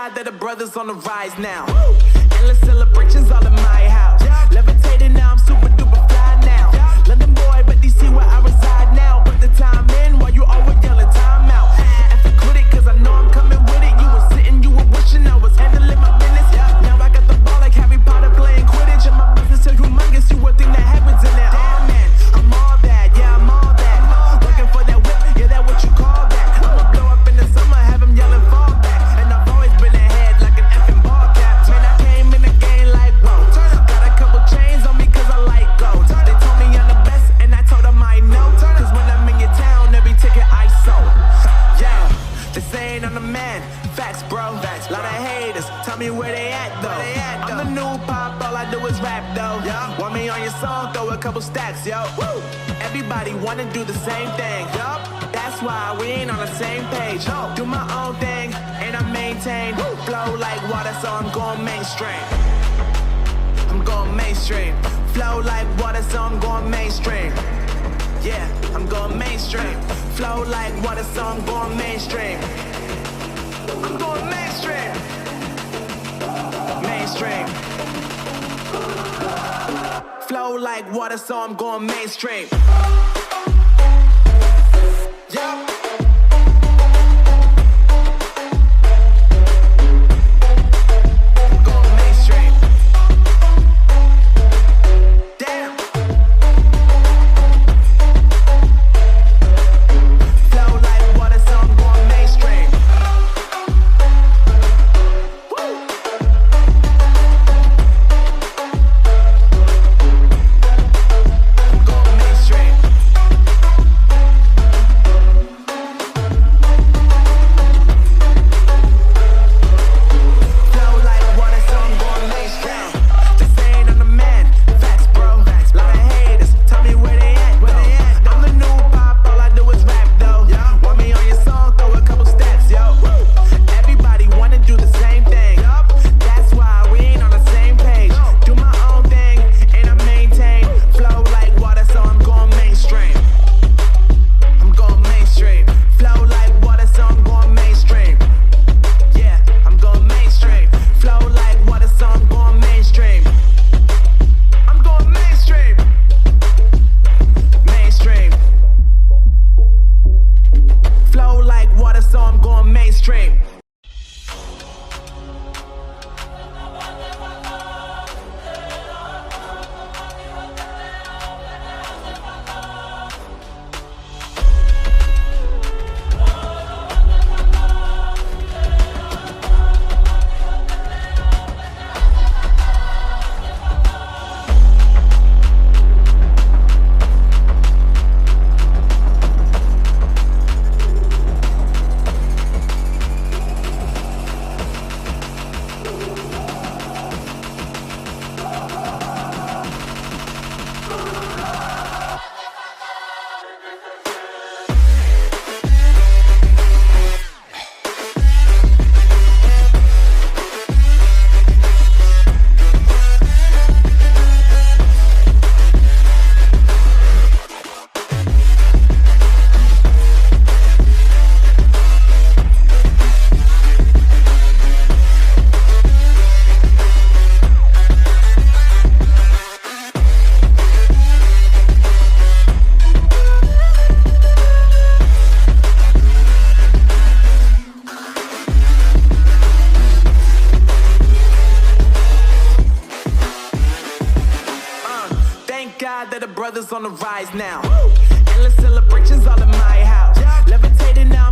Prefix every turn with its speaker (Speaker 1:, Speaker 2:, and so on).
Speaker 1: God that the brothers on the rise now. Endless celebrations all in my house. Levitating now, I'm super duper fly now. London boy, but DC where I reside now. Put the time in while you always yelling time out. And if quit it, cause I know I'm coming with it. You were sitting, you were wishing I was handling my business. Now I got the ball like Harry Potter playing Quidditch. And my business is humongous, you would think that happens in there. Oh man, I'm all that, yeah, I'm all that. Working for that whip, yeah, that what you call that. I'ma blow up in the summer, have him yelling fall back. And I've always been ahead like an effing ball cap. Man, I came in the game like, whoa. Got a couple chains on me cause I like gold. They told me I'm the best and I told them I know. Cause when I'm in your town, every ticket I sold. Yeah, they saying I'm the man. Facts, bro. Lot of haters, tell me where they at though. I'm the new pop, all I do is rap though. Want me on your song, throw a couple stacks, yo. Woo. Everybody wanna do the same thing. That's why we ain't on the same page. Do my own thing, and I maintain. Flow like water, so I'm going mainstream. I'm going mainstream. Flow like water, so I'm going mainstream. Yeah, I'm going mainstream. Flow like water, so I'm going mainstream. I'm going mainstream. Mainstream. Flow like water, so I'm going mainstream. Yeah. God that the brothers on the rise now. Endless celebrations all in my house. Levitating now.